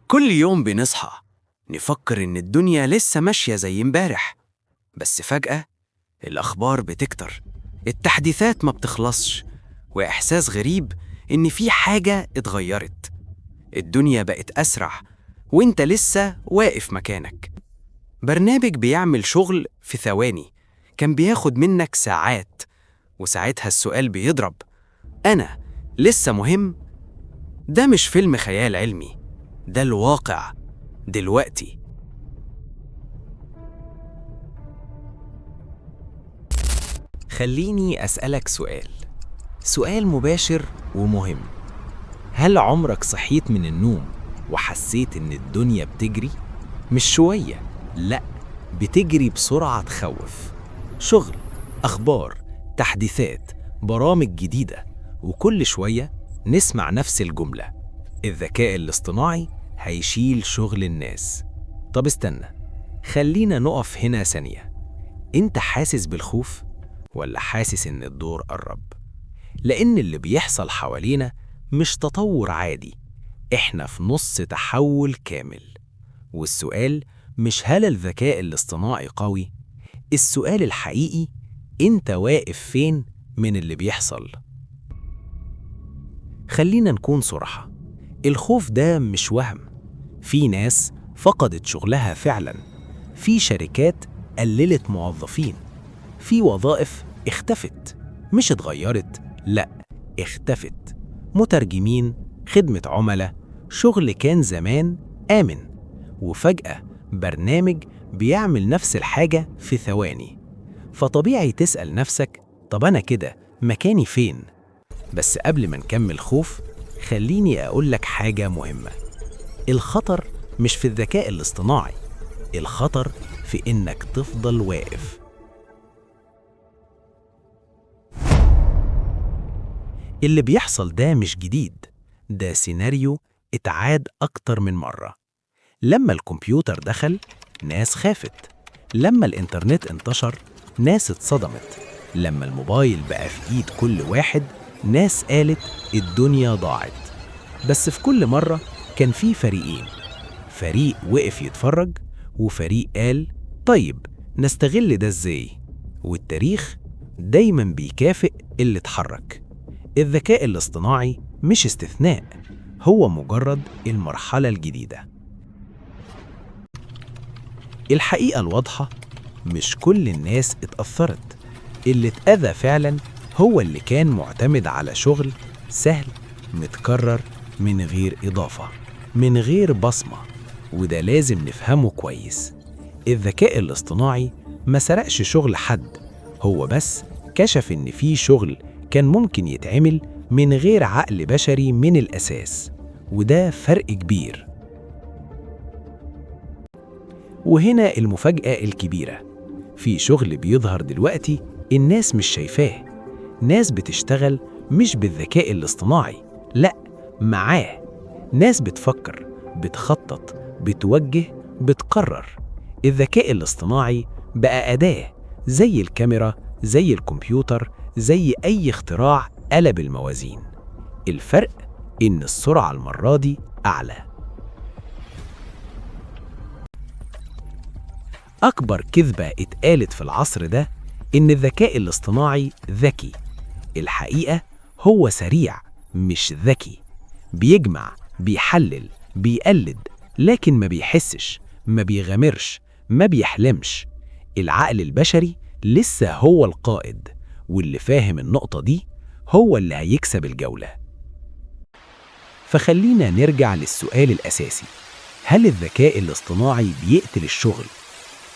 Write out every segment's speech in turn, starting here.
كل يوم بنصحى نفكر إن الدنيا لسه ماشية زي امبارح، بس فجأة الأخبار بتكتر، التحديثات ما بتخلصش، وإحساس غريب إن في حاجة اتغيرت. الدنيا بقت أسرع وإنت لسه واقف مكانك. برنامج بيعمل شغل في ثواني كان بياخد منك ساعات، وساعتها السؤال بيضرب: أنا لسه مهم؟ ده مش فيلم خيال علمي، ده الواقع دلوقتي. خليني أسألك سؤال مباشر ومهم. هل عمرك صحيت من النوم وحسيت إن الدنيا بتجري؟ مش شوية، لأ، بتجري بسرعة تخوف. شغل، أخبار، تحديثات، برامج جديدة، وكل شوية نسمع نفس الجملة: الذكاء الاصطناعي هيشيل شغل الناس. طب استنى، خلينا نقف هنا ثانية. انت حاسس بالخوف ولا حاسس ان الدور قرب؟ لان اللي بيحصل حوالينا مش تطور عادي، احنا في نص تحول كامل. والسؤال مش هل الذكاء الاصطناعي قوي، السؤال الحقيقي: انت واقف فين من اللي بيحصل؟ خلينا نكون صراحة، الخوف ده مش وهم. في ناس فقدت شغلها فعلا، في شركات قللت موظفين، في وظائف اختفت، مش اتغيرت، لا، اختفت. مترجمين، خدمة عملاء، شغل كان زمان آمن، وفجأة برنامج بيعمل نفس الحاجة في ثواني. فطبيعي تسأل نفسك: طب أنا كده مكاني فين؟ بس قبل ما نكمل خوف، خليني أقول لك حاجة مهمة. الخطر مش في الذكاء الاصطناعي، الخطر في إنك تفضل واقف. اللي بيحصل ده مش جديد، ده سيناريو اتعاد أكتر من مرة. لما الكمبيوتر دخل، ناس خافت. لما الإنترنت انتشر، ناس اتصدمت. لما الموبايل بقى في إيد كل واحد، ناس قالت الدنيا ضاعت. بس في كل مرة كان في فريقين، فريق وقف يتفرج، وفريق قال: طيب نستغل ده ازاي؟ والتاريخ دايما بيكافئ اللي اتحرك. الذكاء الاصطناعي مش استثناء، هو مجرد المرحلة الجديدة. الحقيقة الواضحة: مش كل الناس اتأثرت. اللي اتأذى فعلا هو اللي كان معتمد على شغل سهل متكرر، من غير إضافة، من غير بصمة. وده لازم نفهمه كويس. الذكاء الاصطناعي ما سرقش شغل حد، هو بس كشف إن في شغل كان ممكن يتعمل من غير عقل بشري من الأساس، وده فرق كبير. وهنا المفاجأة الكبيرة: في شغل بيظهر دلوقتي الناس مش شايفاه. ناس بتشتغل مش بالذكاء الاصطناعي، لأ، معاه. ناس بتفكر، بتخطط، بتوجه، بتقرر. الذكاء الاصطناعي بقى أداة، زي الكاميرا، زي الكمبيوتر، زي أي اختراع قلب الموازين. الفرق إن السرعة المرة دي أعلى. أكبر كذبة اتقالت في العصر ده إن الذكاء الاصطناعي ذكي. الحقيقة هو سريع مش ذكي. بيجمع، بيحلل، بيقلد، لكن ما بيحسش، ما بيغامرش، ما بيحلمش. العقل البشري لسه هو القائد، واللي فاهم النقطة دي هو اللي هيكسب الجولة. فخلينا نرجع للسؤال الأساسي: هل الذكاء الاصطناعي بيقتل الشغل؟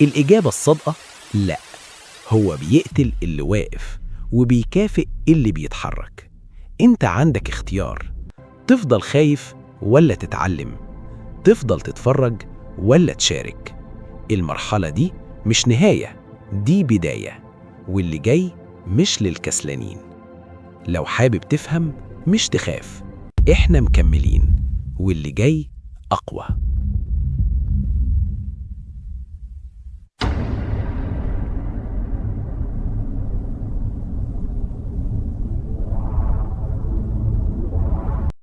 الإجابة الصادقة: لأ، هو بيقتل اللي واقف وبيكافئ اللي بيتحرك. انت عندك اختيار: تفضل خايف ولا تتعلم، تفضل تتفرج ولا تشارك. المرحلة دي مش نهاية، دي بداية، واللي جاي مش للكسلانين. لو حابب تفهم مش تخاف، احنا مكملين، واللي جاي أقوى.